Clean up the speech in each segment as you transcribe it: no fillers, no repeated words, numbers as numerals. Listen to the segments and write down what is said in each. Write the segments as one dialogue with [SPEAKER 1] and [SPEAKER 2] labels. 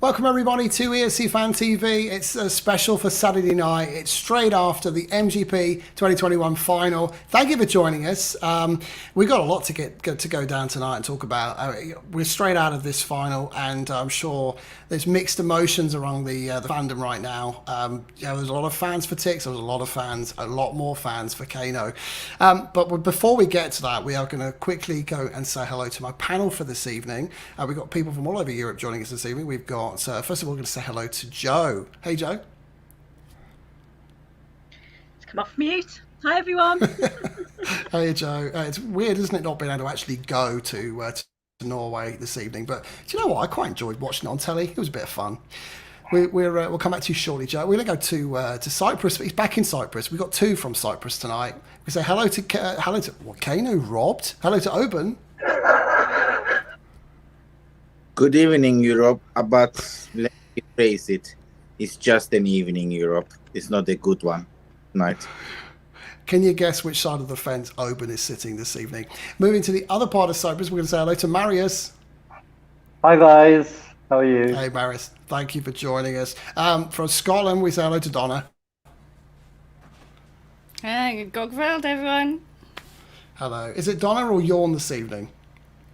[SPEAKER 1] Welcome everybody to ESC Fan TV. It's a special for Saturday night. It's straight after the MGP 2021 final. Thank you for joining us. We've got a lot to go down tonight and talk about. We're straight out of this final, and I'm sure there's mixed emotions around the fandom right now. There's a lot of fans for TIX. There's a lot more fans for Kano. But before we get to that, we are going to quickly go and say hello to my panel for this evening. We've got people from all over Europe joining us this evening. We've got, first of all, we're going to say hello to Joe. Hey, Joe.
[SPEAKER 2] Let's come off mute. Hi, everyone.
[SPEAKER 1] Hey, Joe. It's weird, isn't it, not being able to actually go to Norway this evening? But do you know what? I quite enjoyed watching it on telly. It was a bit of fun. We'll come back to you shortly, Joe. We're going to go to Cyprus. He's back in Cyprus. We've got two from Cyprus tonight. We say hello to Kano robbed. Hello to Oban.
[SPEAKER 3] Good evening, Europe. But let me phrase it. It's just an evening, Europe. It's not a good one. Night.
[SPEAKER 1] Can you guess which side of the fence Oban is sitting this evening? Moving to the other part of Cyprus, we're going to say hello to Marius.
[SPEAKER 4] Hi, guys. How are you?
[SPEAKER 1] Hey, Marius. Thank you for joining us. From Scotland, we say hello to Donna.
[SPEAKER 5] Hey, Gogveld, everyone.
[SPEAKER 1] Hello. Is it Donna or Yawn this evening?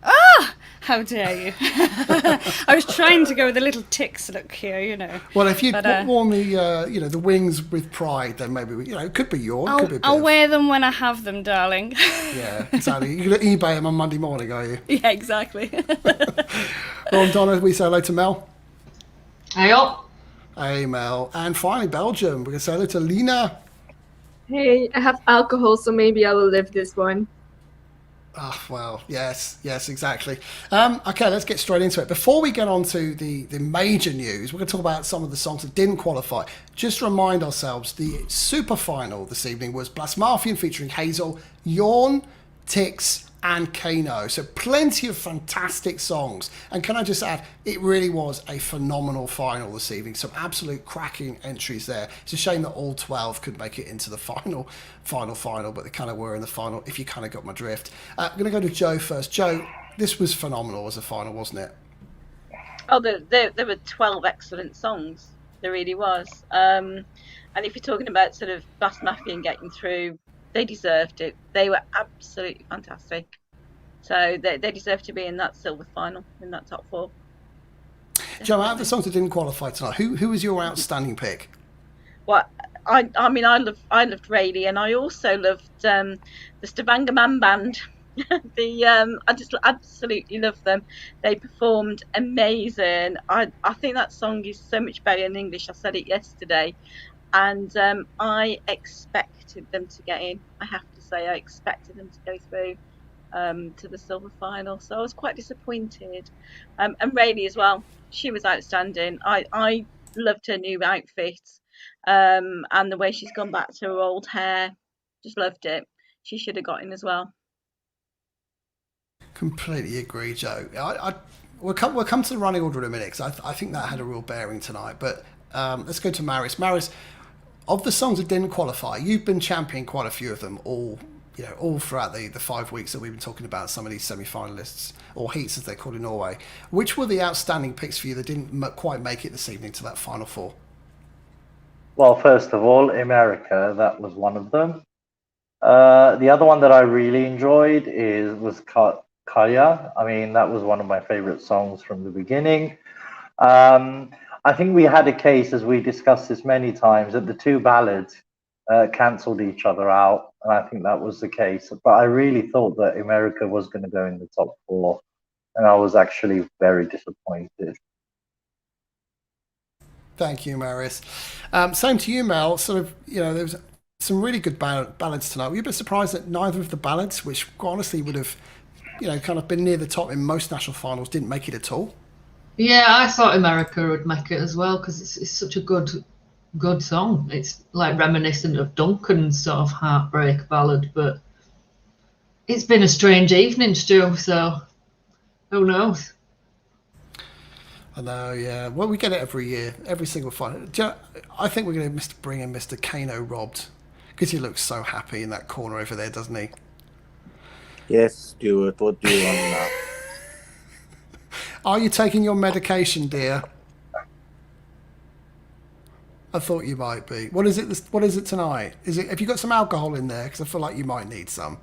[SPEAKER 5] Ah! How dare you? I was trying to go with a little TIX look here, you know.
[SPEAKER 1] Well, if you'd worn the the wings with pride, then maybe it could be Yawn.
[SPEAKER 5] I'll wear them when I have them, darling.
[SPEAKER 1] Yeah, exactly. You're going to eBay them on Monday morning, are you?
[SPEAKER 5] Yeah, exactly.
[SPEAKER 1] Well, Donna, we say hello to Mel.
[SPEAKER 6] Hey up.
[SPEAKER 1] Hey, Mel. And finally, Belgium. We're going to say hello to Lena.
[SPEAKER 7] Hey, I have alcohol, so maybe I will live this one.
[SPEAKER 1] Oh, well, yes, exactly. Okay, let's get straight into it. Before we get on to the major news, we're going to talk about some of the songs that didn't qualify. Just to remind ourselves, the super final this evening was Blasmafian featuring Hazel, Yawn, TIX, and Kano. So plenty of fantastic songs. And can I just add, it really was a phenomenal final this evening. Some absolute cracking entries there. It's a shame that all 12 could make it into the final, but they kind of were in the final, if you kind of got my drift. I'm going to go to Joe first. Joe, this was phenomenal as a final, wasn't it?
[SPEAKER 2] Oh, there were 12 excellent songs. There really was. And if you're talking about sort of Bass Mafia and getting through, they deserved it. They were absolutely fantastic. So they deserve to be in that silver final, in that top four.
[SPEAKER 1] Joe, out of the songs that didn't qualify tonight, who was your outstanding pick?
[SPEAKER 2] Well, I loved Rayleigh, and I also loved the Stavanger Man Band. I just absolutely love them. They performed amazing. I think that song is so much better in English. I said it yesterday. And I expected them to get in. I have to say, I expected them to go through to the silver final. So I was quite disappointed. And Rayleigh as well. She was outstanding. I loved her new outfit and the way she's gone back to her old hair. Just loved it. She should have got in as well.
[SPEAKER 1] Completely agree, Joe. We'll come to the running order in a minute, because I think that had a real bearing tonight. But let's go to Marius. Marius, of the songs that didn't qualify, you've been championing quite a few of them all throughout the 5 weeks that we've been talking about some of these semi-finalists, or heats as they're called in Norway. Which were the outstanding picks for you that didn't quite make it this evening to that final four?
[SPEAKER 4] Well, first of all, America, that was one of them. The other one that I really enjoyed was Kaya. I mean, that was one of my favorite songs from the beginning. I think we had a case, as we discussed this many times, that the two ballads cancelled each other out, and I think that was the case. But I really thought that America was going to go in the top four, and I was actually very disappointed.
[SPEAKER 1] Thank you, Marius. Same to you, Mel. Sort of, there was some really good ballads tonight. Were you a bit surprised that neither of the ballads, which honestly would have, kind of been near the top in most national finals, didn't make it at all?
[SPEAKER 6] Yeah, I thought America would make it as well, because it's such a good song. It's like reminiscent of Duncan's sort of heartbreak ballad, but it's been a strange evening, Stu, so who knows?
[SPEAKER 1] I know, yeah. Well, we get it every year, every single final. I think we're going to bring in Mr. Kano robbed, because he looks so happy in that corner over there, doesn't he?
[SPEAKER 3] Yes, Stuart, what do you want now?
[SPEAKER 1] Are you taking your medication, dear? I thought you might be. What is it? What is it tonight? Is it? Have you got some alcohol in there? Because I feel like you might need some.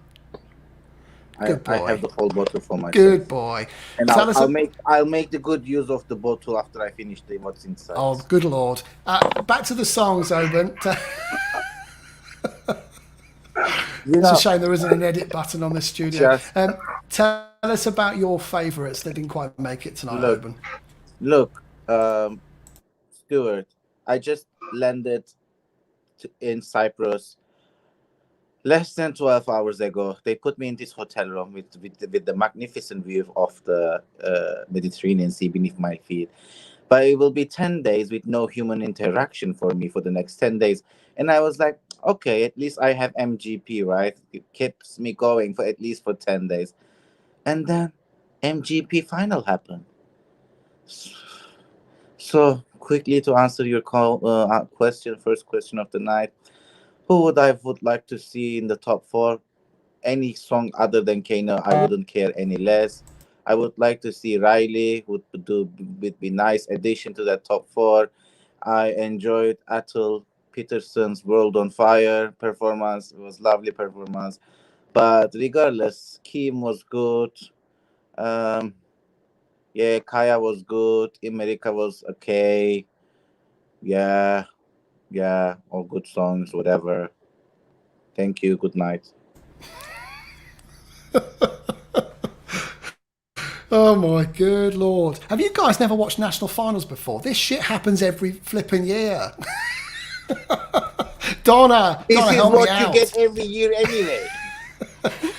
[SPEAKER 1] Good boy.
[SPEAKER 3] I have the whole bottle for myself.
[SPEAKER 1] Good boy.
[SPEAKER 3] And
[SPEAKER 1] Tell us
[SPEAKER 3] I'll make the good use of the bottle after I finish the what's inside.
[SPEAKER 1] Oh, good Lord. Back to the songs, Oban. It's a shame there isn't an edit button on this studio. Tell us about your favourites that didn't quite make it tonight, Oban.
[SPEAKER 3] Look, Stuart, I just landed in Cyprus less than 12 hours ago. They put me in this hotel room with the magnificent view of the Mediterranean Sea beneath my feet. But it will be 10 days with no human interaction for me for the next 10 days. And I was like, okay, at least I have MGP, right? It keeps me going for at least for 10 days. And then MGP final happened. So quickly to answer your first question of the night, who would like to see in the top 4? Any song other than Kano, I wouldn't care any less. I would like to see Riley, would be nice addition to that top 4. I enjoyed Atul Peterson's World on Fire performance. It was lovely performance. But regardless, Kim was good. Kaya was good. America was okay. Yeah, all good songs, whatever. Thank you. Good night.
[SPEAKER 1] Oh my good Lord. Have you guys never watched national finals before? This shit happens every flipping year. Donna,
[SPEAKER 3] This is
[SPEAKER 1] help me
[SPEAKER 3] what
[SPEAKER 1] out.
[SPEAKER 3] you get every year anyway.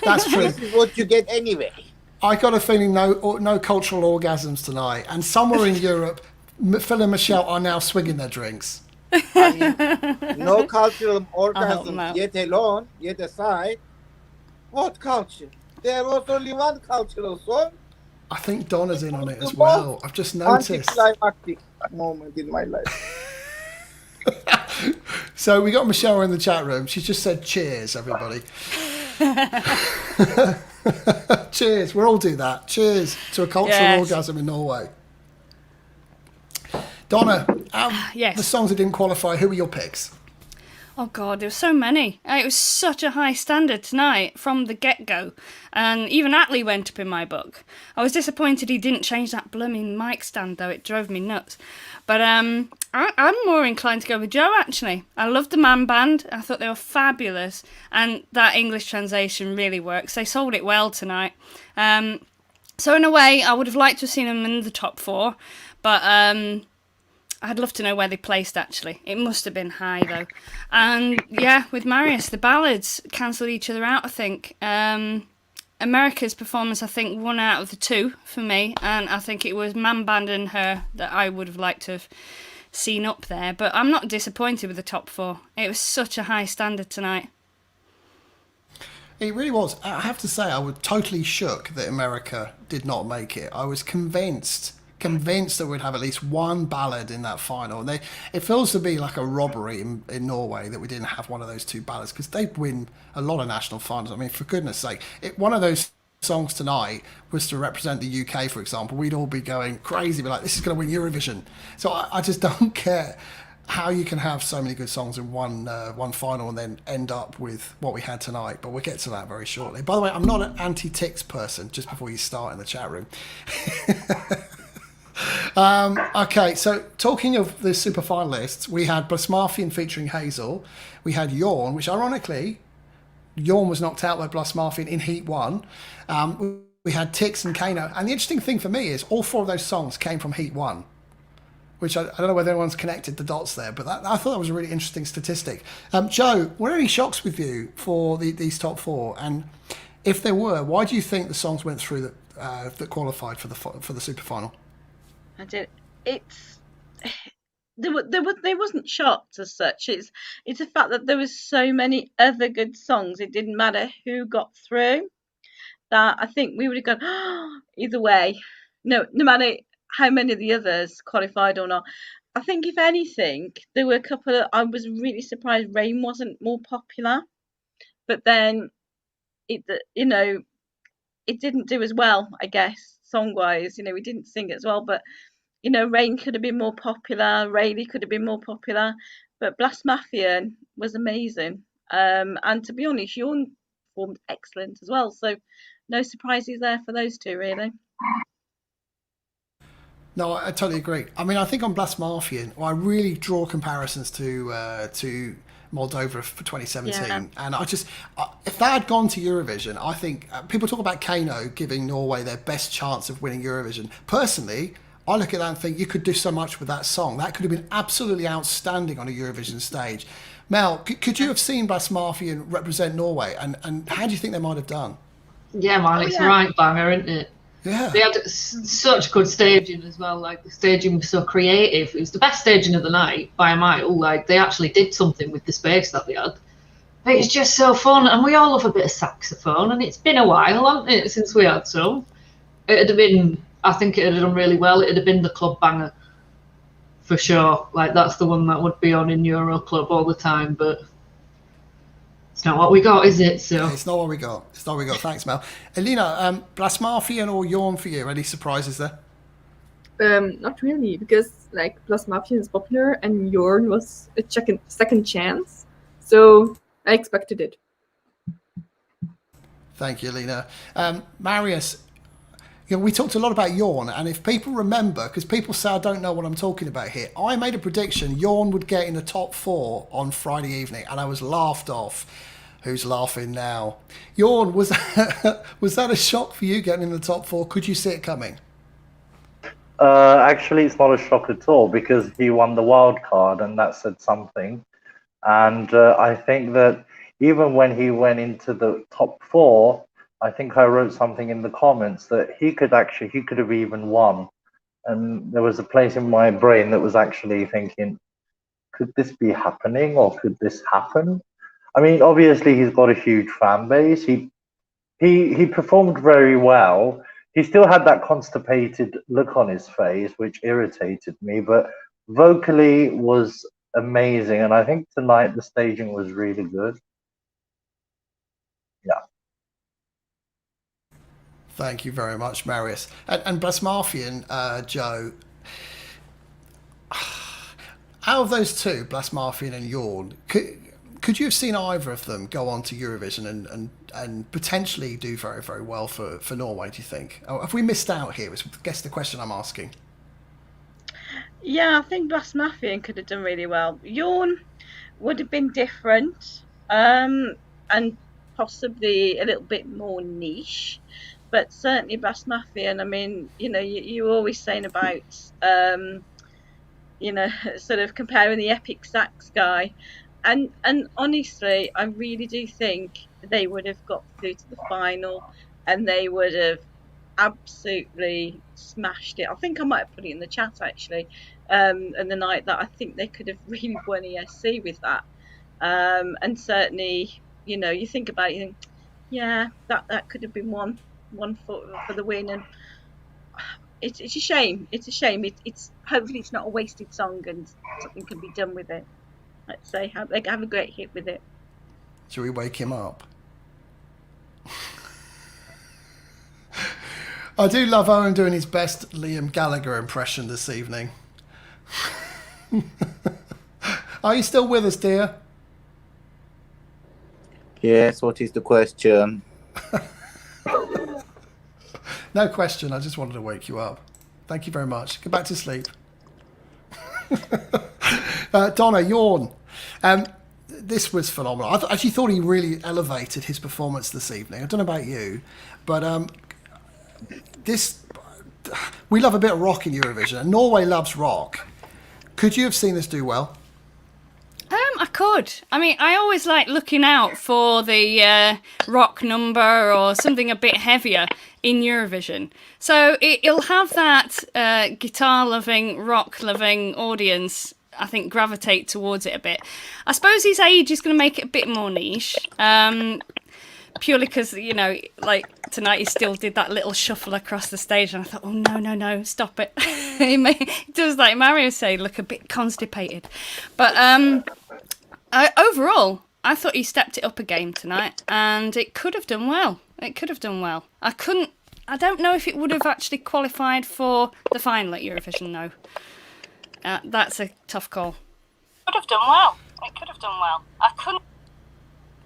[SPEAKER 1] That's true.
[SPEAKER 3] This is what you get anyway.
[SPEAKER 1] I got a feeling no cultural orgasms tonight. And somewhere in Europe, Phil and Michelle are now swigging their drinks.
[SPEAKER 3] I mean, no cultural orgasm
[SPEAKER 5] no.
[SPEAKER 3] yet aside. What culture? There was only one cultural song.
[SPEAKER 1] I think Donna's in on it as well. I've just noticed.
[SPEAKER 3] Anticlimactic moment in my life.
[SPEAKER 1] So we got Michelle in the chat room. She's just said cheers, everybody. Cheers. We'll all do that. Cheers to a cultural orgasm in Norway. Donna, the songs that didn't qualify, who were your picks?
[SPEAKER 5] Oh God, there were so many. It was such a high standard tonight from the get-go. And even Atlee went up in my book. I was disappointed he didn't change that blooming mic stand though, it drove me nuts. But I'm more inclined to go with Joe actually. I loved the man band, I thought they were fabulous. And that English translation really works. They sold it well tonight. So in a way, I would have liked to have seen them in the top 4. But I'd love to know where they placed, actually. It must have been high, though. And, yeah, with Marius, the ballads cancelled each other out, I think. America's performance, I think, 1 out of the 2 for me. And I think it was Man Band and Her that I would have liked to have seen up there. But I'm not disappointed with the top 4. It was such a high standard tonight.
[SPEAKER 1] It really was. I have to say, I was totally shook that America did not make it. I was convinced that we'd have at least one ballad in that final. And it feels to be like a robbery in Norway that we didn't have one of those 2 ballads, because they win a lot of national finals. I mean, for goodness sake, one of those songs tonight was to represent the UK, for example. We'd all be going crazy, be like, this is going to win Eurovision. So I just don't care how you can have so many good songs in one final and then end up with what we had tonight. But we'll get to that very shortly. By the way, I'm not an anti-TIX person, just before you start in the chat room. Okay, so talking of the super finalists, we had Blasmarfian featuring Hazel. We had Yawn, which ironically, Yawn was knocked out by Blasmarfian in Heat 1. We had TIX and Kano. And the interesting thing for me is all 4 of those songs came from Heat 1, which I don't know whether anyone's connected the dots there, but I thought that was a really interesting statistic. Joe, were there any shocks with you for these top 4? And if there were, why do you think the songs went through that qualified for the super final?
[SPEAKER 2] I did. There wasn't shocked as such. It's the fact that there was so many other good songs. It didn't matter who got through. That I think we would have gone either way. No matter how many of the others qualified or not. I think if anything, there were a couple of. I was really surprised Rain wasn't more popular, but then it didn't do as well. I guess song wise, we didn't sing it as well, but you know, Rain could have been more popular, Rayleigh could have been more popular, but Blast Mafia was amazing. And to be honest, Yawn performed excellent as well. So no surprises there for those two, really.
[SPEAKER 1] No, I totally agree. I mean, I think on Blasmarfian, I really draw comparisons to Moldova for 2017,
[SPEAKER 2] Yeah.
[SPEAKER 1] and if that had gone to Eurovision, I think people talk about Kano giving Norway their best chance of winning Eurovision. Personally, I look at that and think you could do so much with that song. That could have been absolutely outstanding on a Eurovision stage. Mel, could you have seen Blasmarfian represent Norway, and how do you think they might have done?
[SPEAKER 6] Yeah, man, it's
[SPEAKER 2] yeah.
[SPEAKER 6] right banger, isn't it?
[SPEAKER 1] Yeah.
[SPEAKER 6] They had such good staging as well. Like, the staging was so creative. It was the best staging of the night by a mile. Like, they actually did something with the space that they had. It's just so fun, and we all love a bit of saxophone. And it's been a while, hasn't it, since we had some. It'd have been, I think it'd have done really well. It'd have been the club banger for sure. Like, that's the one that would be on in Euro Club all the time. But it's not what we got, is it? So
[SPEAKER 1] It's not what we got. It's not what we got. Thanks, Mel. Elena, Blasmarfian or Yawn for you? Any surprises there?
[SPEAKER 7] Not really, because like Plus Mafia is popular and Yorn was a second chance, so I expected it.
[SPEAKER 1] Thank you, Elena. Marius, we talked a lot about Yawn, and if people remember, because people say I don't know what I'm talking about here, I made a prediction Yawn would get in the top 4 on Friday evening, and I was laughed off. Who's laughing now? Yawn, was that a shock for you getting in the top 4? Could you see it coming?
[SPEAKER 4] Actually, it's not a shock at all, because he won the wild card, and that said something. And I think that even when he went into the top 4, I think I wrote something in the comments that he could have even won. And there was a place in my brain that was actually thinking, could this be happening, or could this happen? I mean, obviously he's got a huge fan base. He performed very well. He still had that constipated look on his face, which irritated me, but vocally was amazing. And I think tonight the staging was really good. Yeah.
[SPEAKER 1] Thank you very much, Marius. And Blasmarfian, Joe, out of those two, Blasmarfian and Yawn, could you have seen either of them go on to Eurovision and potentially do very, very well for Norway, do you think? Oh, have we missed out here? I guess the question I'm asking.
[SPEAKER 2] Yeah, I think Blasmarfian could have done really well. Yawn would have been different, and possibly a little bit more niche, but certainly Blasmarfian. I mean, you're always saying about, sort of comparing the epic sax guy, and honestly, I really do think they would have got through to the final, and they would have absolutely smashed it. I think I might have put it in the chat actually, and the night that I think they could have really won ESC with that, and certainly, you think about it, you think, yeah, that could have been one for the win, and it's a shame. It's a shame. It's hopefully it's not a wasted song and something can be done with it. Let's say have a great hit with it.
[SPEAKER 1] Shall we wake him up? I do love Owen doing his best Liam Gallagher impression this evening. Are you still with us, dear?
[SPEAKER 3] Yes, what is the question?
[SPEAKER 1] No question, I just wanted to wake you up. Thank you very much. Go back to sleep. Donna, Yawn. This was phenomenal. I actually thought he really elevated his performance this evening. I don't know about you, but we love a bit of rock in Eurovision, and Norway loves rock. Could you have seen this do well?
[SPEAKER 5] I could. I mean, I always like looking out for the rock number or something a bit heavier in Eurovision. So it'll have that guitar-loving, rock-loving audience, I think, gravitate towards it a bit. I suppose his age is going to make it a bit more niche. Purely because, like tonight he still did that little shuffle across the stage, and I thought, oh, no, stop it. He does, like Mario said, look a bit constipated. But overall, I thought he stepped it up a game tonight, and it could have done well. I couldn't I don't know if it would have actually qualified for the final at Eurovision, though. That's a tough call.
[SPEAKER 8] Could have done well. It could have done well. I couldn't.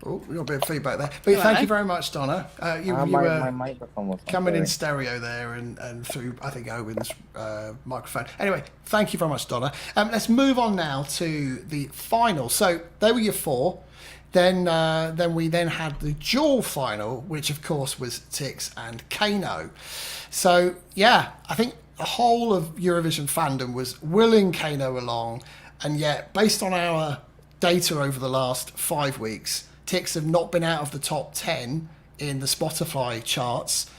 [SPEAKER 1] Oh, we got a bit of feedback there. But thank you very much, Donna. You
[SPEAKER 3] my
[SPEAKER 1] were
[SPEAKER 3] microphone was
[SPEAKER 1] coming in stereo there and through, I think, Owen's microphone. Anyway, thank you very much, Donna. Let's move on now to the final. So they were your 4. Then we had the dual final, which of course was TIX and Kano. So yeah, I think the whole of Eurovision fandom was willing Kano along, and yet based on our data over the last 5 weeks, TIX have not been out of the top 10 in the Spotify charts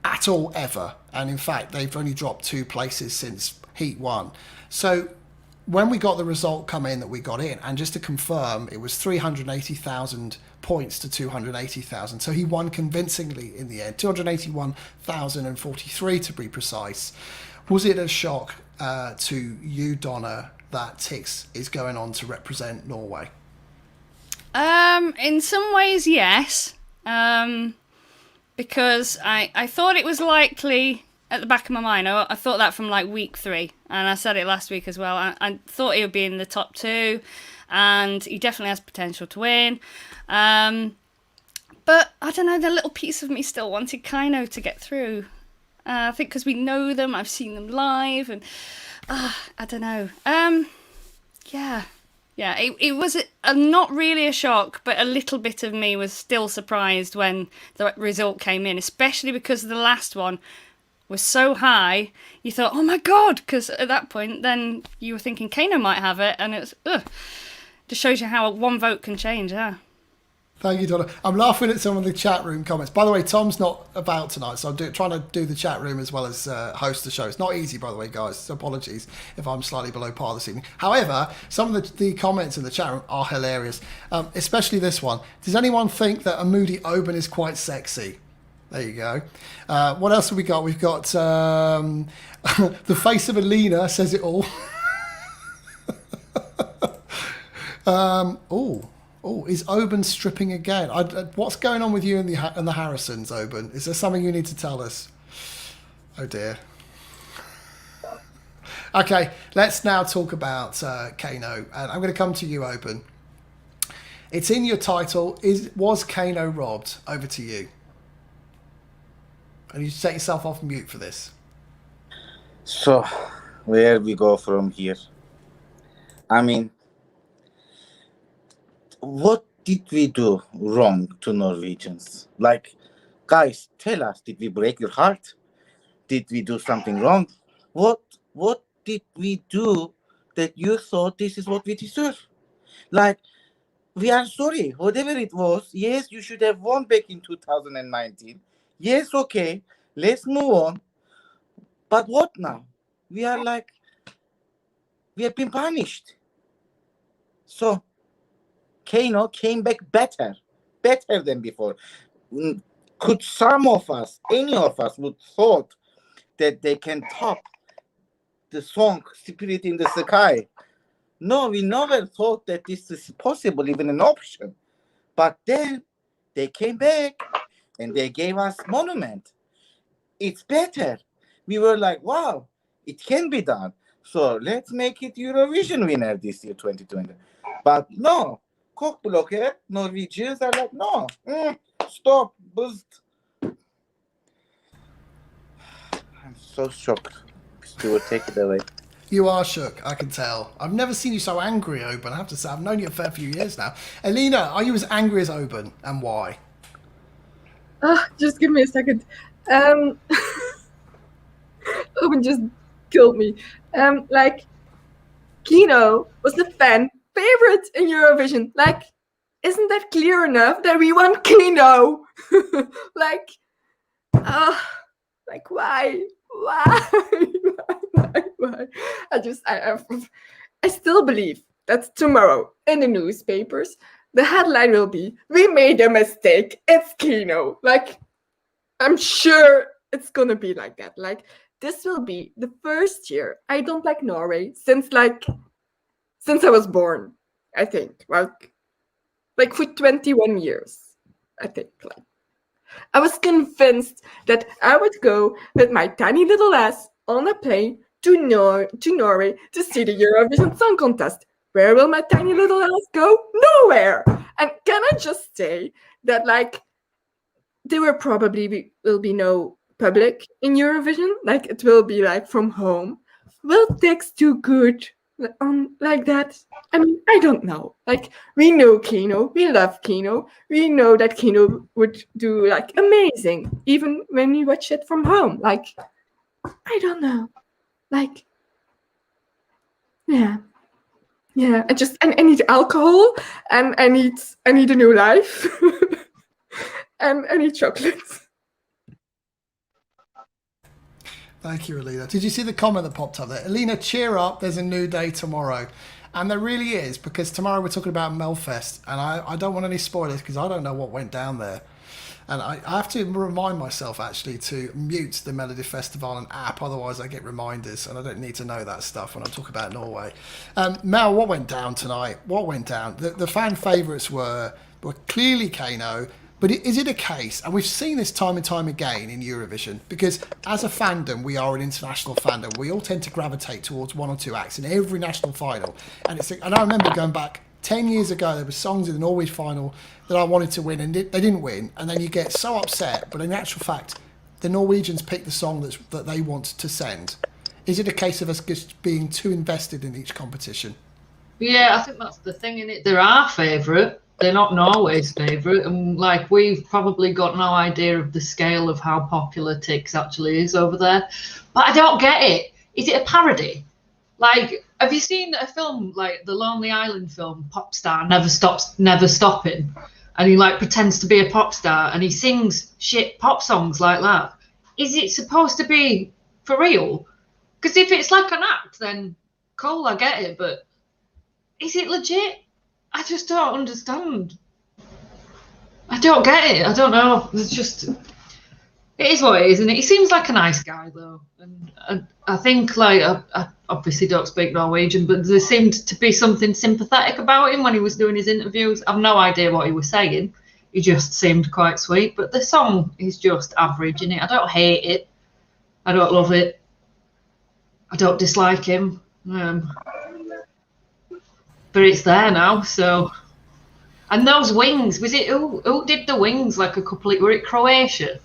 [SPEAKER 1] at all ever, and in fact they've only dropped 2 places since Heat 1. So when we got the result come in that we got in, and just to confirm, it was 380,000 points to 280,000. So he won convincingly in the end, 281,043 to be precise. Was it a shock to you, Donna, that TIX is going on to represent Norway?
[SPEAKER 5] In some ways, yes. Because I thought it was likely at the back of my mind. I thought that from like week 3, and I said it last week as well. I thought he would be in the top 2, and he definitely has potential to win. But I don't know, the little piece of me still wanted Kano to get through. I think because we know them, I've seen them live, and I don't know. Yeah, it was not really a shock, but a little bit of me was still surprised when the result came in, especially because the last one was so high. You thought, oh my God, because at that point, then you were thinking Kano might have it, and it was, just shows you how one vote can change, yeah.
[SPEAKER 1] Thank you, Donna. I'm laughing at some of the chat room comments. By the way, Tom's not about tonight, so I'm trying to do the chat room as well as host the show. It's not easy, by the way, guys. So apologies if I'm slightly below par this evening. However, some of the comments in the chat room are hilarious, especially this one. Does anyone think that a moody Oban is quite sexy? There you go. What else have we got? We've got the face of Alina says it all. Oh, is Oban stripping again? What's going on with you and the Harrisons, Oban? Is there something you need to tell us? Oh dear. Okay, let's now talk about Kano, and I'm going to come to you, Oban. It's in your title. Was Kano robbed? Over to you. And you take yourself off mute for this.
[SPEAKER 3] So, where we go from here? I mean, what did we do wrong to Norwegians? Like, guys, tell us, did we break your heart? Did we do something wrong? What did we do that you thought this is what we deserve? Like, we are sorry, whatever it was. Yes, you should have won back in 2019. Yes, okay, let's move on. But what now? We are like, we have been punished. So, Kano came back better than before. Could some of us, any of us, would thought that they can top the song Spirit in the Sky? No, we never thought that this is possible, even an option. But then they came back and they gave us Monument. It's better. We were like, wow, it can be done. So let's make it Eurovision winner this year, 2020. But no. Cock blocker, Norwegians are like, no, stop, boost. I'm so shocked. Stuart, take it away.
[SPEAKER 1] You are shook, I can tell. I've never seen you so angry, Oban, I have to say. I've known you a fair few years now. Alina, are you as angry as Oban, and why?
[SPEAKER 7] Just give me a second. Oban just killed me. Like, Kino was the fan favorite in Eurovision. Like, isn't that clear enough that we want Kino? like why? I still believe that tomorrow in the newspapers the headline will be, "We made a mistake, it's Kino." Like, I'm sure it's gonna be like that. Like, this will be the first year I don't like Norway since I was born, I think. Like for 21 years, I think. I was convinced that I would go with my tiny little ass on a plane to Norway to see the Eurovision Song Contest. Where will my tiny little ass go? Nowhere! And can I just say that, like, there will be no public in Eurovision. Like, it will be, like, from home. Will TIX do good like that? I mean, I don't know. Like, we know Kino. We love Kino. We know that Kino would do, like, amazing, even when we watch it from home. Like, I don't know. Like, yeah. Yeah, I need alcohol, and I need a new life, and I need chocolates.
[SPEAKER 1] Thank you, Alina. Did you see the comment that popped up there? Alina, cheer up. There's a new day tomorrow. And there really is, because tomorrow we're talking about Melfest. And I don't want any spoilers because I don't know what went down there. And I have to remind myself, actually, to mute the Melodi Festival and app. Otherwise, I get reminders and I don't need to know that stuff when I talk about Norway. Mel, what went down tonight? What went down? The fan favourites were clearly Kano. But is it a case, and we've seen this time and time again in Eurovision, because as a fandom, we are an international fandom. We all tend to gravitate towards one or two acts in every national final. And I remember going back 10 years ago, there were songs in the Norway final that I wanted to win, and they didn't win. And then you get so upset. But in actual fact, the Norwegians pick the song that they want to send. Is it a case of us just being too invested in each competition?
[SPEAKER 6] Yeah, I think that's the thing, in it. They're our favourite. They're not Norway's favourite, and like we've probably got no idea of the scale of how popular TIX actually is over there. But I don't get it. Is it a parody? Like, have you seen a film like the Lonely Island film, Pop Star Never Stopping? And he like pretends to be a pop star and he sings shit pop songs like that. Is it supposed to be for real? Because if it's like an act, then cool, I get it. But is it legit? I just don't understand. I don't get it. I don't know. It's just, it is what it is, isn't it? He seems like a nice guy, though. And I think, like, I obviously don't speak Norwegian, but there seemed to be something sympathetic about him when he was doing his interviews. I've no idea what he was saying. He just seemed quite sweet. But the song is just average, innit? I don't hate it. I don't love it. I don't dislike him. But it's there now, so. And those wings, was it who did the wings? Like a couple of, were it Croatia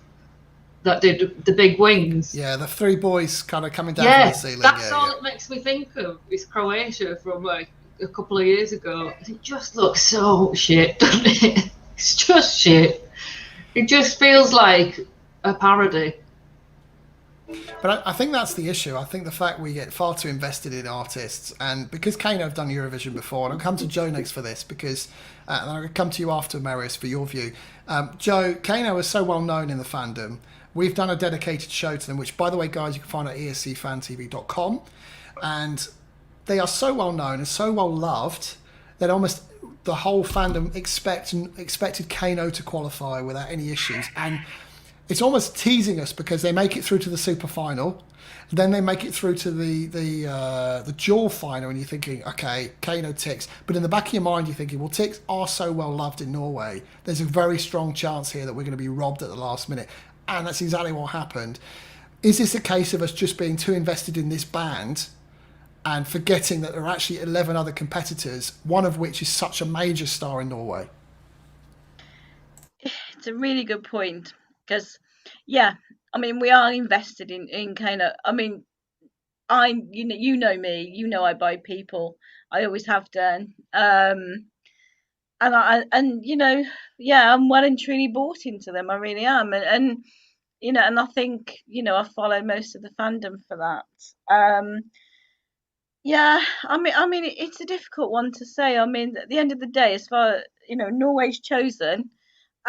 [SPEAKER 6] that did the big wings?
[SPEAKER 1] Yeah, the three boys kind of coming down from the ceiling.
[SPEAKER 6] That's all it makes me think of is Croatia from like a couple of years ago. It just looks so shit, doesn't it? It's just shit. It just feels like a parody.
[SPEAKER 1] But I think that's the issue. I think the fact we get far too invested in artists, and because Kano have done Eurovision before, and I'll come to Joe next for this, because and I'll come to you after, Marius, for your view. Joe, Kano is so well known in the fandom. We've done a dedicated show to them, which, by the way, guys, you can find at escfantv.com. And they are so well known and so well loved that almost the whole fandom expected Kano to qualify without any issues. And it's almost teasing us because they make it through to the super final, then they make it through to the dual final, and you're thinking, okay, Kano TIX. But in the back of your mind, you're thinking, well, TIX are so well loved in Norway. There's a very strong chance here that we're going to be robbed at the last minute, and that's exactly what happened. Is this a case of us just being too invested in this band and forgetting that there are actually 11 other competitors, one of which is such a major star in Norway?
[SPEAKER 2] It's a really good point. Because, yeah, I mean, we are invested in kind of. I mean, you know me, you know I buy people. I always have done. And you know, yeah, I'm well and truly bought into them. I really am, and you know, and I think, you know, I follow most of the fandom for that. Yeah, I mean, it's a difficult one to say. I mean, at the end of the day, as far, you know, Norway's chosen.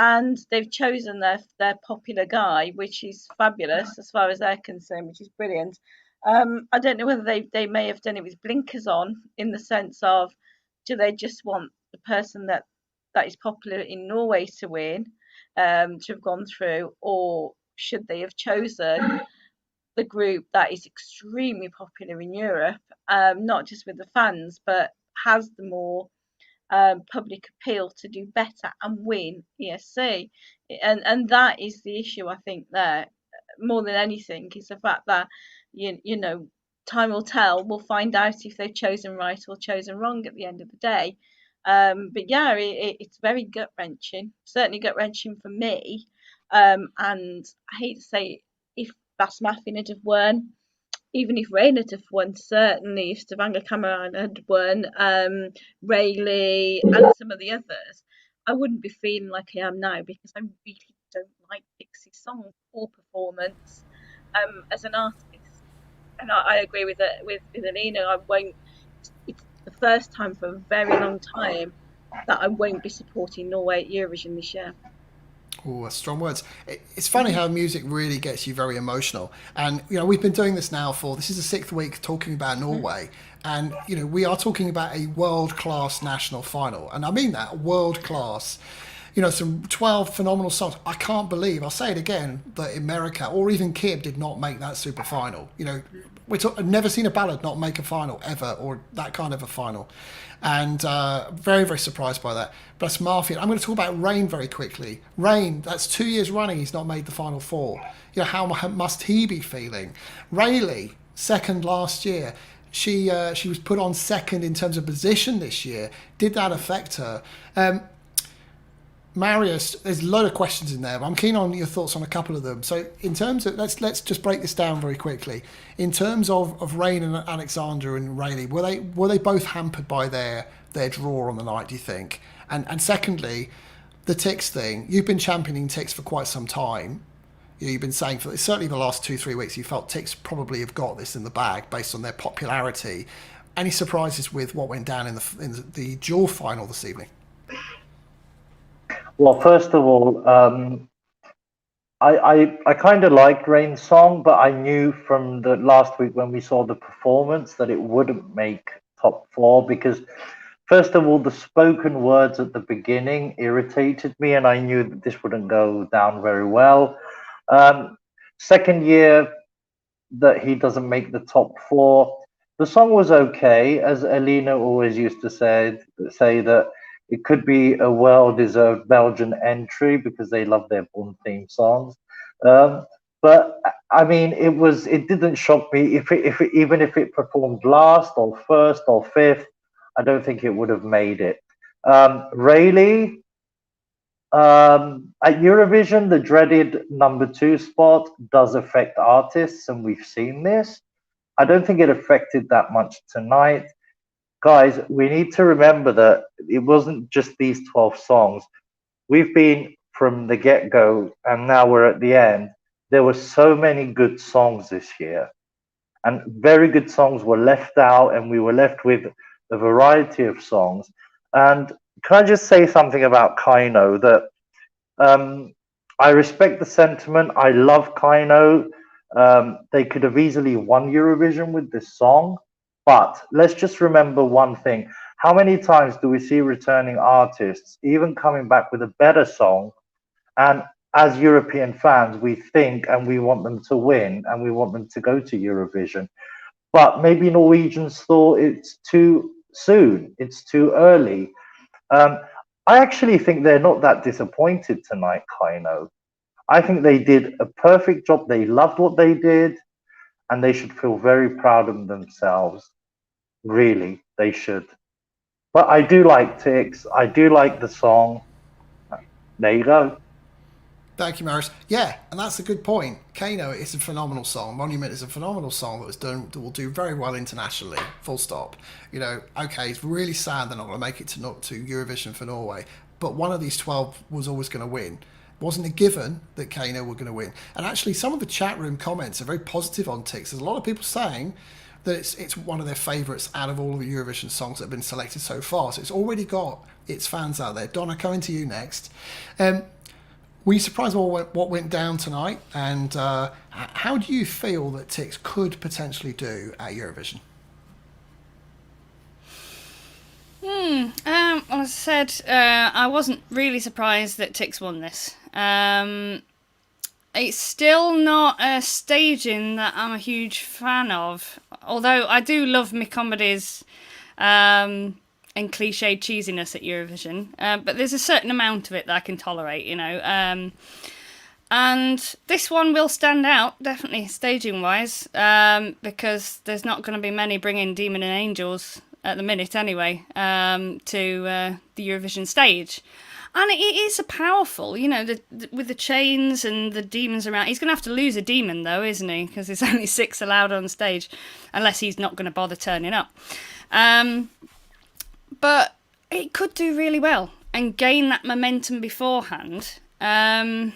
[SPEAKER 2] And they've chosen their popular guy, which is fabulous as far as they're concerned, which is brilliant. I don't know whether they may have done it with blinkers on, in the sense of, do they just want the person that is popular in Norway to win, to have gone through, or should they have chosen the group that is extremely popular in Europe, not just with the fans, but has the more public appeal to do better and win ESC, and that is the issue, I think, there more than anything, is the fact that you know, time will tell. We'll find out if they've chosen right or chosen wrong at the end of the day. But yeah, it's very gut wrenching, certainly gut wrenching for me. And I hate to say, if Basmaffin had have won, even if Rain had have won, certainly if Stavanger Cameron had won, Rayleigh and some of the others, I wouldn't be feeling like I am now, because I really don't like Dixie's song or performance as an artist. And I agree with Alina. I won't. It's the first time for a very long time that I won't be supporting Norway at Eurovision this year.
[SPEAKER 1] Oh, that's strong words. It's funny how music really gets you very emotional. And, you know, we've been doing this now this is the 6th week talking about Norway. And, you know, we are talking about a world-class national final. And I mean that, world-class. You know, some 12 phenomenal songs. I can't believe, I'll say it again, that America or even Kib did not make that super final. You know, I've never seen a ballad not make a final ever, or that kind of a final. And very, very surprised by that. But Marfield, I'm going to talk about Rain very quickly. Rain, that's 2 years running he's not made the final four. You know, how must he be feeling? Rayleigh, second last year. She was put on second in terms of position this year. Did that affect her? Marius, there's a load of questions in there, but I'm keen on your thoughts on a couple of them. So in terms of, let's just break this down very quickly. In terms of Rain and Alexander and Rayleigh, were they both hampered by their draw on the night, do you think? And secondly, the TIX thing. You've been championing TIX for quite some time. You've been saying for certainly the last 2-3 weeks you felt TIX probably have got this in the bag based on their popularity. Any surprises with what went down in the dual final this evening?
[SPEAKER 4] Well, first of all, I kind of liked Rain's song, but I knew from the last week when we saw the performance that it wouldn't make top four, because first of all, the spoken words at the beginning irritated me, and I knew that this wouldn't go down very well. Second year that he doesn't make the top four, the song was okay, as Alina always used to say that it could be a well-deserved Belgian entry because they love their Bond theme songs. But I mean, it didn't shock me even if it performed last or first or fifth. I don't think it would have made it. Rayleigh, at Eurovision, the dreaded number 2 spot does affect artists, and we've seen this. I don't think it affected that much tonight. Guys, we need to remember that it wasn't just these 12 songs. We've been from the get-go, and now we're at the end. There were so many good songs this year, and very good songs were left out, and we were left with a variety of songs. And can I just say something about Kaino, that I respect the sentiment. I love Kaino. They could have easily won Eurovision with this song. But let's just remember one thing. How many times do we see returning artists even coming back with a better song? And as European fans, we think and we want them to win and we want them to go to Eurovision. But maybe Norwegians thought it's too soon, it's too early. I actually think they're not that disappointed tonight, Kaino. I think they did a perfect job. They loved what they did, and they should feel very proud of themselves. Really, they should. But I do like TIX. I do like the song. There you go.
[SPEAKER 1] Thank you, Marius. Yeah, and that's a good point. Kano is a phenomenal song. Monument is a phenomenal song that will do very well internationally. Full stop. You know, okay, it's really sad they're not going to make it to Eurovision for Norway, but one of these 12 was always going to win. It wasn't a given that Kano were going to win. And actually, some of the chat room comments are very positive on TIX. There's a lot of people saying that it's one of their favourites out of all of the Eurovision songs that have been selected so far. So it's already got its fans out there. Donna, coming to you next. Were you surprised by what went down tonight? And how do you feel that TIX could potentially do at Eurovision?
[SPEAKER 5] Well, as I said, I wasn't really surprised that TIX won this. It's still not a staging that I'm a huge fan of. Although I do love Mick Comedy's and cliched cheesiness at Eurovision, but there's a certain amount of it that I can tolerate, you know. And this one will stand out, definitely, staging-wise, because there's not going to be many bringing Demon and Angels at the minute anyway, to the Eurovision stage. And it is a powerful, you know, with the chains and the demons around. He's going to have to lose a demon, though, isn't he? Because there's only 6 allowed on stage, unless he's not going to bother turning up. But it could do really well and gain that momentum beforehand. I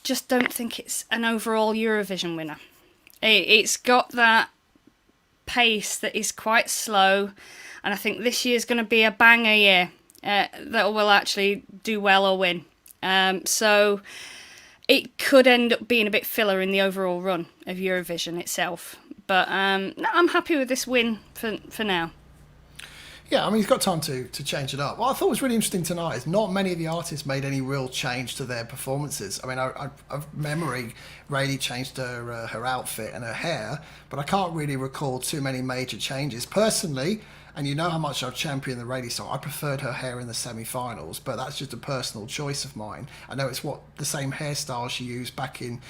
[SPEAKER 5] just don't think it's an overall Eurovision winner. It's got that pace that is quite slow, and I think this year's going to be a banger year that will actually do well or win. So it could end up being a bit filler in the overall run of Eurovision itself. But no, I'm happy with this win for now.
[SPEAKER 1] Yeah, I mean, he's got time to change it up. What I thought was really interesting tonight is not many of the artists made any real change to their performances. I mean, I've memory, Rayleigh changed her outfit and her hair, but I can't really recall too many major changes. Personally, and you know how much I've championed the Rayleigh song, I preferred her hair in the semi-finals, but that's just a personal choice of mine. I know it's the same hairstyle she used back in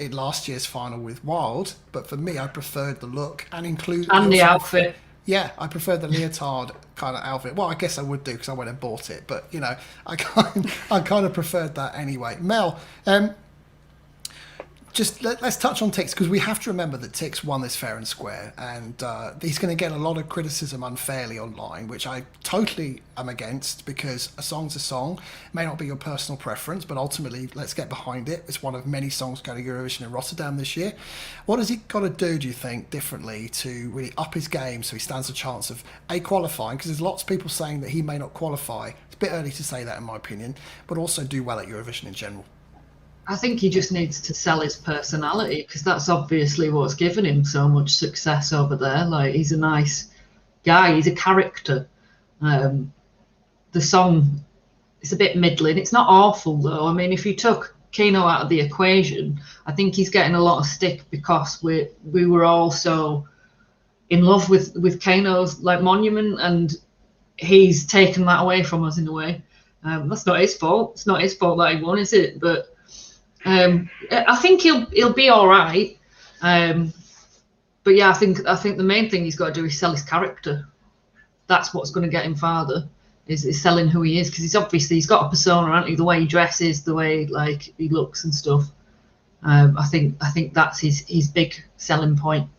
[SPEAKER 1] last year's final with Wild, but for me, I preferred the look and
[SPEAKER 6] the outfit.
[SPEAKER 1] Yeah, I prefer the leotard kind of outfit. Well, I guess I would do because I went and bought it. But, you know, I kind of preferred that anyway. Mel, just let's touch on TIX, because we have to remember that TIX won this fair and square, and he's going to get a lot of criticism unfairly online, which I totally am against, because a song's a song. It may not be your personal preference, but ultimately, let's get behind it. It's one of many songs going to Eurovision in Rotterdam this year. What has he got to do you think, differently to really up his game so he stands a chance of qualifying? Because there's lots of people saying that he may not qualify. It's a bit early to say that, in my opinion, but also do well at Eurovision in general.
[SPEAKER 6] I think he just needs to sell his personality, because that's obviously what's given him so much success over there. Like, he's a nice guy, he's a character. The song is a bit middling. It's not awful though. I mean, if you took Keno out of the equation, I think he's getting a lot of stick because we were all so in love with Keno's like Monument, and he's taken that away from us in a way. That's not his fault. It's not his fault that he won, is it? But I think he'll be all right. But yeah, I think the main thing he's got to do is sell his character. That's what's going to get him farther, is selling who he is, because he's got a persona, hasn't he? The way he dresses, the way like he looks and stuff. I think that's his big selling point.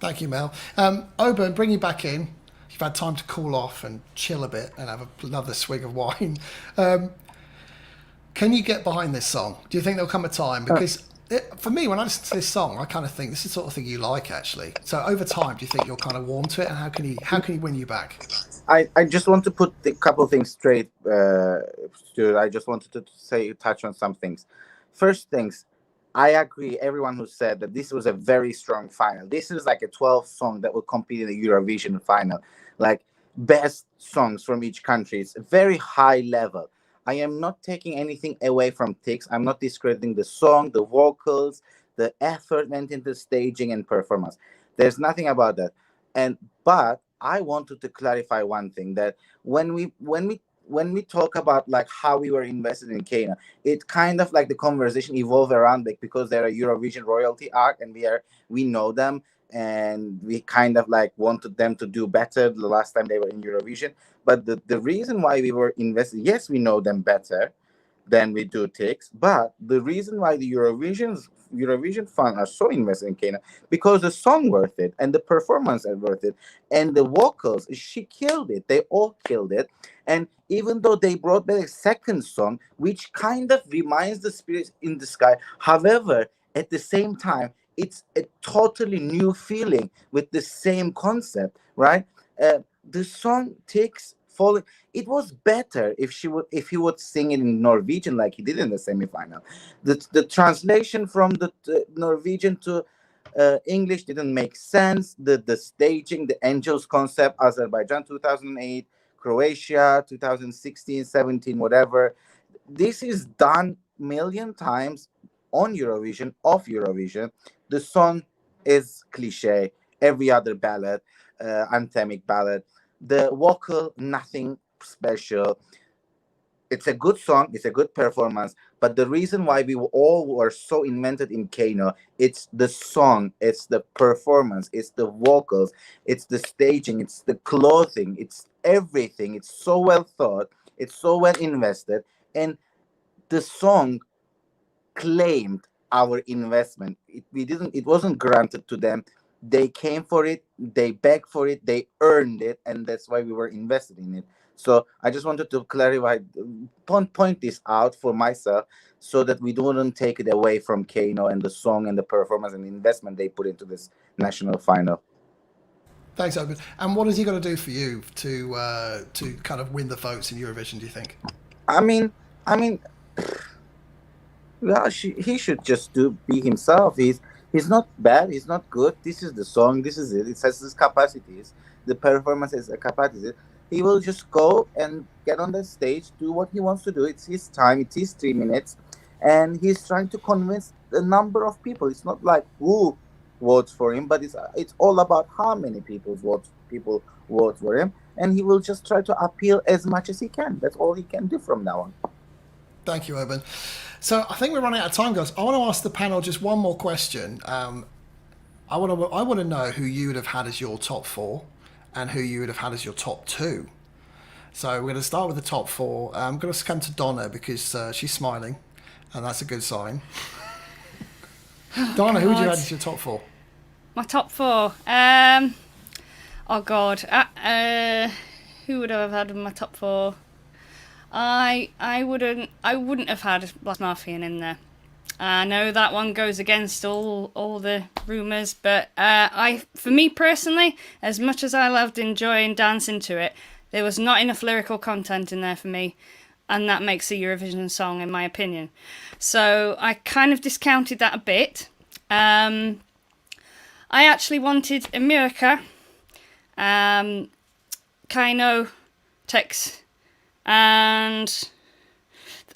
[SPEAKER 1] Thank you, Mel. Oban, bring you back in. You've had time to cool off and chill a bit and have another swig of wine. Can you get behind this song? Do you think there'll come a time? Because for me, when I listen to this song, I kind of think this is the sort of thing you like, actually. So over time, do you think you'll kind of warm to it? And how can he win you back?
[SPEAKER 3] I just want to put a couple of things straight, Stuart. I just wanted to touch on some things. First things, I agree, everyone who said that this was a very strong final. This is like a 12 song that will compete in the Eurovision final. Like, best songs from each country. It's a very high level. I am not taking anything away from TIX. I'm not discrediting the song, the vocals, the effort went into staging and performance. There's nothing about that. But I wanted to clarify one thing, that when we talk about like how we were invested in Kena, it kind of like the conversation evolved around like, because they're a Eurovision royalty act and we know them, and we kind of like wanted them to do better the last time they were in Eurovision. But the reason why we were invested, yes, we know them better than we do TIX, but the reason why the Eurovision fans are so invested in Kena, because the song worth it and the performance are worth it, and the vocals, she killed it. They all killed it. And even though they brought back a second song, which kind of reminds the Spirit in the Sky, however, at the same time, it's a totally new feeling with the same concept, right? The song TIX Falling, it was better if he would sing it in Norwegian like he did in the semifinal. The translation from the Norwegian to English didn't make sense. The staging, the Angels concept, Azerbaijan 2008, Croatia 2016, 17, whatever. This is done a million times on Eurovision, off Eurovision. The song is cliche, every other ballad. anthemic ballad. The vocal, nothing special. It's a good song, it's a good performance, but the reason why we all were so invented in Kano, it's the song, it's the performance, it's the vocals, it's the staging, it's the clothing, it's everything. It's so well thought, it's so well invested, and the song claimed our investment. It wasn't granted to them. They came for it, they begged for it, they earned it, and that's why we were invested in it. So I just wanted to clarify, point this out for myself, so that we don't take it away from Kano and the song and the performance and the investment they put into this national final.
[SPEAKER 1] Thanks, Open. And what is he going to do for you to kind of win the votes in Eurovision, do you think?
[SPEAKER 3] I mean, well, he should just be himself. He's not bad. He's not good. This is the song. This is it. It has its capacities. The performance has a capacity. He will just go and get on the stage, do what he wants to do. It's his time. It's his 3 minutes, and he's trying to convince a number of people. It's not like who votes for him, but it's all about how many people vote for him, and he will just try to appeal as much as he can. That's all he can do from now on.
[SPEAKER 1] Thank you, Oben. So I think we're running out of time, guys. I want to ask the panel just one more question. I want to know who you would have had as your top 4 and who you would have had as your top 2. So we're going to start with the top 4. I'm going to come to Donna because she's smiling, and that's a good sign. Donna, who would you have as your top 4?
[SPEAKER 5] My top 4. Oh God. Who would I have had in my top 4? I wouldn't have had Blasmarfian in there. I know that one goes against all the rumours, but for me personally, as much as I loved enjoying dancing to it, there was not enough lyrical content in there for me, and that makes a Eurovision song, in my opinion. So I kind of discounted that a bit. I actually wanted America, Kano, TIX, and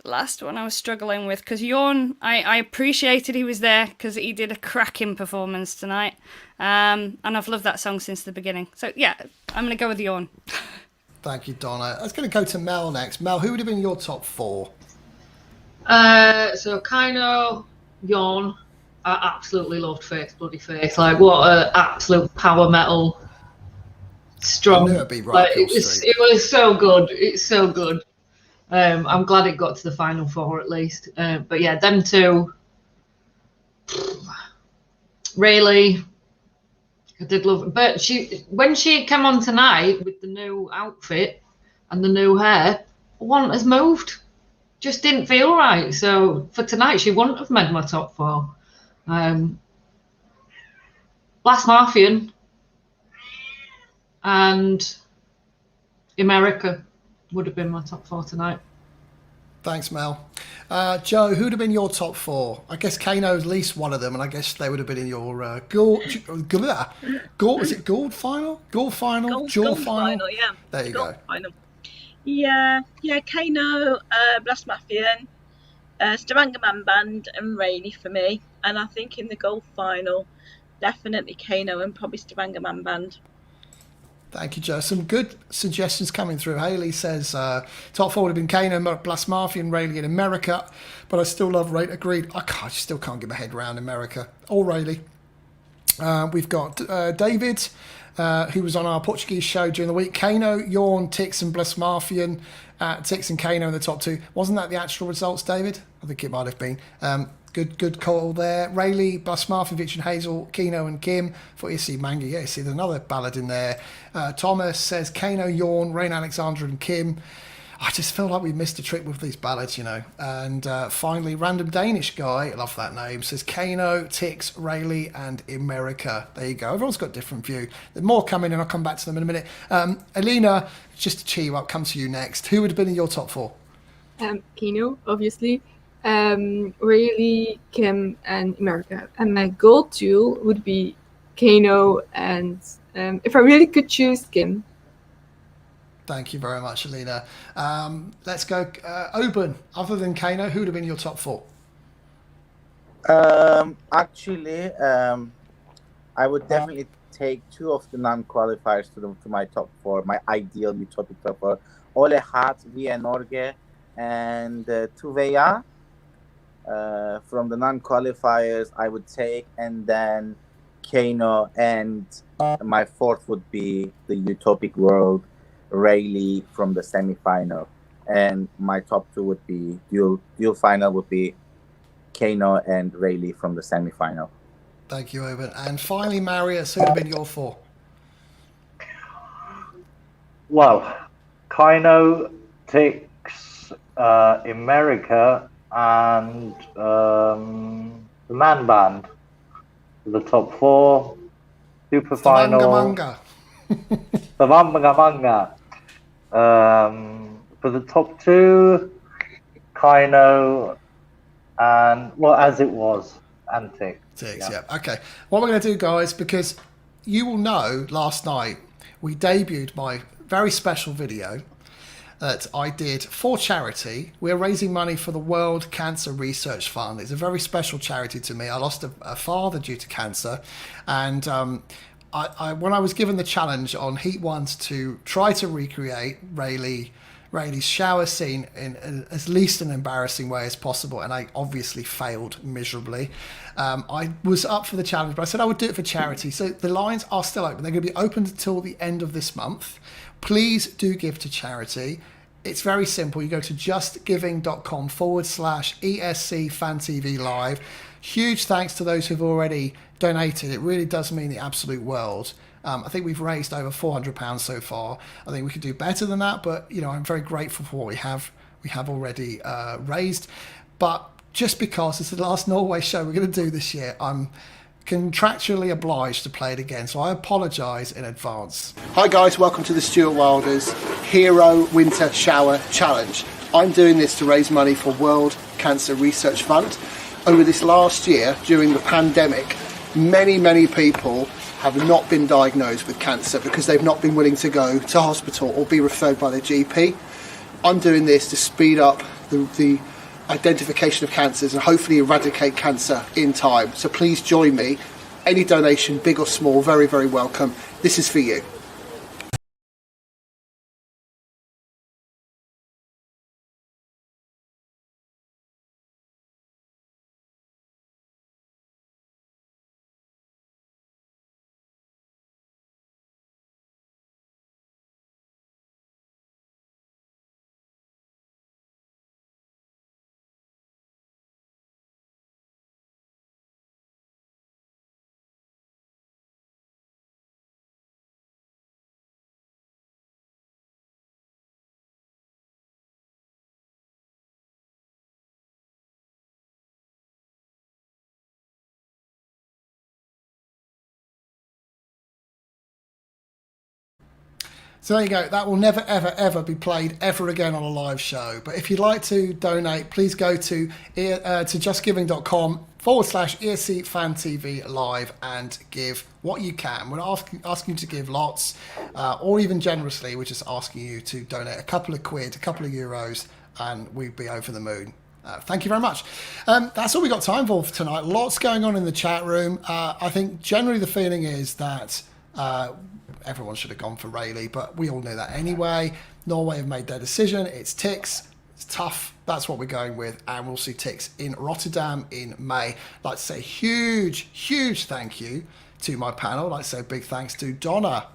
[SPEAKER 5] the last one I was struggling with, because Jorn, I appreciated he was there because he did a cracking performance tonight, and I've loved that song since the beginning. So yeah, I'm going to go with Jorn.
[SPEAKER 1] Thank you, Donna. I was going to go to Mel next. Mel, who would have been your top 4?
[SPEAKER 6] So Kano, Jorn. I absolutely loved Face Bloody Face. Like, what an absolute power metal, strong.
[SPEAKER 1] I knew it'd be right.
[SPEAKER 6] It was so good. It's so good. I'm glad it got to the final 4 at least. But yeah, them two. Really, I did love it. But when she came on tonight with the new outfit and the new hair, one has moved. Just didn't feel right. So for tonight, she wouldn't have made my top 4. Blasmarfian and America would have been my top 4 tonight.
[SPEAKER 1] Thanks, Mel. Joe, who would have been your top 4? I guess Kano's at least one of them, and I guess they would have been in your Gould final? Gould final? Jaw final?
[SPEAKER 2] Yeah.
[SPEAKER 1] There you go.
[SPEAKER 2] Final. Yeah, Kano, Blasmarfian, Stavanger Man Band, and Rayleigh for me. And I think in the gold final, definitely Kano and probably Stavanger Man Band.
[SPEAKER 1] Thank you, Joe. Some good suggestions coming through. Haley says top 4 would have been Kano, Blasmarfian, Rayleigh, and America, but I still love Rate. Agreed. I still can't get my head around America or Rayleigh. We've got David, who was on our Portuguese show during the week. Kano, Jorn, TIX, and Blasmarfian. TIX and Kano in the top 2. Wasn't that the actual results, David? I think it might have been. Good call there. Rayleigh, Blasmarfian, Victor and Hazel, Kino and Kim for ESC Manga. Yeah, see, there's another ballad in there. Thomas says Kano, Jorn, Rain Alexandra and Kim. I just feel like we missed a trick with these ballads, you know. And finally, Random Danish Guy, I love that name, says Kano, TIX, Rayleigh and America. There you go. Everyone's got a different view. There's more coming and I'll come back to them in a minute. Alina, just to cheer you up, come to you next. Who would have been in your top 4?
[SPEAKER 7] Kano, obviously. Rayleigh, Kim, and America. And my gold 2 would be Kano, and if I really could choose, Kim.
[SPEAKER 1] Thank you very much, Alina. Let's go. Oben, other than Kano, who would have been your top 4?
[SPEAKER 3] Actually, I would definitely take two of the non-qualifiers to my top four, my ideal utopic top four. Ole Hat, Via Norge, and Tuvea. From the non-qualifiers, I would take, and then Kano, and my fourth would be the utopic world, Rayleigh from the semi-final. And my top two would be dual final would be Kano and Rayleigh from the semi-final.
[SPEAKER 1] Thank you, Owen. And finally, Marius, who would have been your four?
[SPEAKER 4] Well, Kino, TIX, America, and the man band. The top four, super final.
[SPEAKER 1] Manga.
[SPEAKER 4] Manga. For the top two, Kino and As It Was and TIX.
[SPEAKER 1] TIX, yeah. Okay. What we're going to do, guys, because you will know last night we debuted my very special video that I did for charity. We're raising money for the World Cancer Research Fund. It's a very special charity to me. I lost a father due to cancer, and when I was given the challenge on Heat 1 to try to recreate Rayleigh's shower scene in as least an embarrassing way as possible, and I obviously failed miserably. I was up for the challenge, but I said I would do it for charity. So the lines are still open. They're going to be open until the end of this month. Please do give to charity. It's very simple. You go to justgiving.com/ESC Fan TV Live. Huge thanks to those who've already donated. It really does mean the absolute world. I think we've raised over £400 so far. I think we could do better than that, but I'm very grateful for what we have already raised. But just because it's the last Norway show we're going to do this year, I'm contractually obliged to play it again, so I apologise in advance. Hi guys, welcome to the Stuart Wilders Hero Winter Shower Challenge. I'm doing this to raise money for World Cancer Research Fund. Over this last year, during the pandemic, many people have not been diagnosed with cancer because they've not been willing to go to hospital or be referred by their GP. I'm doing this to speed up the identification of cancers and hopefully eradicate cancer in time. So please join me. Any donation, big or small, very, very welcome. This is for you. So there you go. That will never, ever, ever be played ever again on a live show. But if you'd like to donate, please go to justgiving.com/ESC Fan TV Live and give what you can. We're not asking you to give lots or even generously. We're just asking you to donate a couple of quid, a couple of euros, and we'd be over the moon. Thank you very much. That's all we got time for tonight. Lots going on in the chat room. I think generally the feeling is that everyone should have gone for Rayleigh, but we all knew that anyway. Norway have made their decision. It's TIX. It's tough. That's what we're going with. And we'll see TIX in Rotterdam in May. I'd like to say huge thank you to my panel. I'd like to say big thanks to Donna.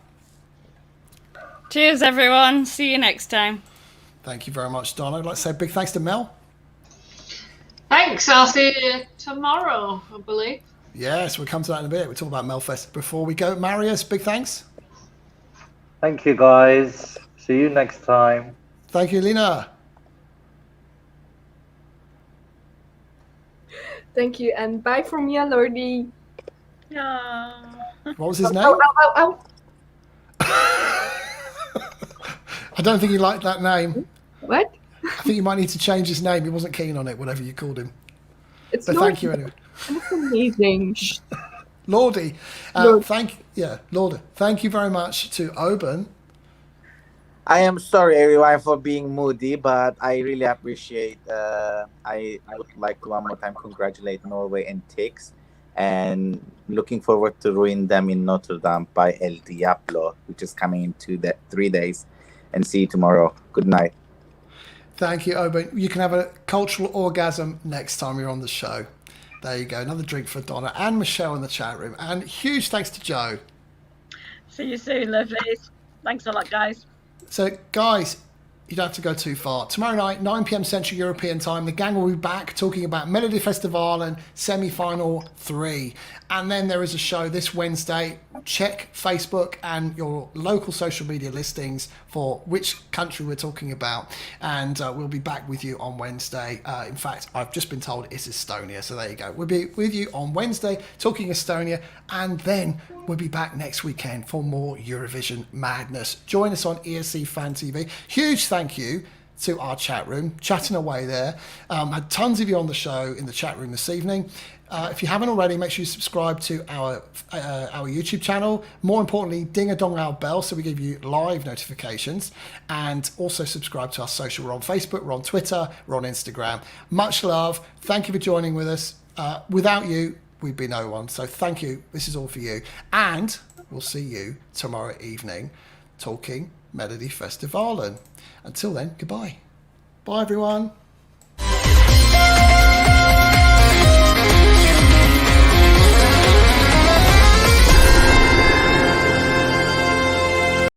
[SPEAKER 5] Cheers, everyone. See you next time.
[SPEAKER 1] Thank you very much, Donna. I'd like to say big thanks to Mel.
[SPEAKER 6] Thanks. I'll see you tomorrow, I believe.
[SPEAKER 1] Yes, we'll come to that in a bit. We'll talk about Melfest. Before we go, Marius, big thanks.
[SPEAKER 4] Thank you, guys. See you next time.
[SPEAKER 1] Thank you, Lina.
[SPEAKER 7] Thank you, and bye from me, Lordy.
[SPEAKER 2] No.
[SPEAKER 1] What was his name?
[SPEAKER 7] Ow.
[SPEAKER 1] I don't think he liked that name.
[SPEAKER 7] What?
[SPEAKER 1] I think you might need to change his name. He wasn't keen on it, whatever you called him.
[SPEAKER 7] It's
[SPEAKER 1] But thank you anyway.
[SPEAKER 7] That's amazing.
[SPEAKER 1] Lordy.
[SPEAKER 7] Lord.
[SPEAKER 1] Lordy. Thank you very much to Oben.
[SPEAKER 3] I am sorry, everyone, for being moody, but I really appreciate. I would like to one more time congratulate Norway and TIX. and looking forward to ruin them in Rotterdam by El Diablo, which is coming in 3 days. And see you tomorrow. Good night.
[SPEAKER 1] Thank you, Oben. You can have a cultural orgasm next time you're on the show. There you go. Another drink for Donna and Michelle in the chat room. And huge thanks to Joe.
[SPEAKER 2] See you soon, lovelies. Thanks a lot, guys.
[SPEAKER 1] So, guys, you don't have to go too far. Tomorrow night, 9 p.m. Central European Time, the gang will be back talking about Melodi Festivalen semi-final 3. And then there is a show this Wednesday. Check Facebook and your local social media listings for which country we're talking about. And we'll be back with you on Wednesday. In fact, I've just been told it's Estonia. So there you go. We'll be with you on Wednesday talking Estonia. And then we'll be back next weekend for more Eurovision madness. Join us on ESC Fan TV. Huge thank you to our chat room, chatting away there. Had tons of you on the show in the chat room this evening. If you haven't already, make sure you subscribe to our YouTube channel. More importantly, ding a dong our bell so we give you live notifications. And also subscribe to our social. We're on Facebook, we're on Twitter, we're on Instagram. Much love. Thank you for joining with us. Without you, we'd be no one. So thank you. This is all for you. And we'll see you tomorrow evening talking Melodi Festivalen. Until then, goodbye. Bye, everyone.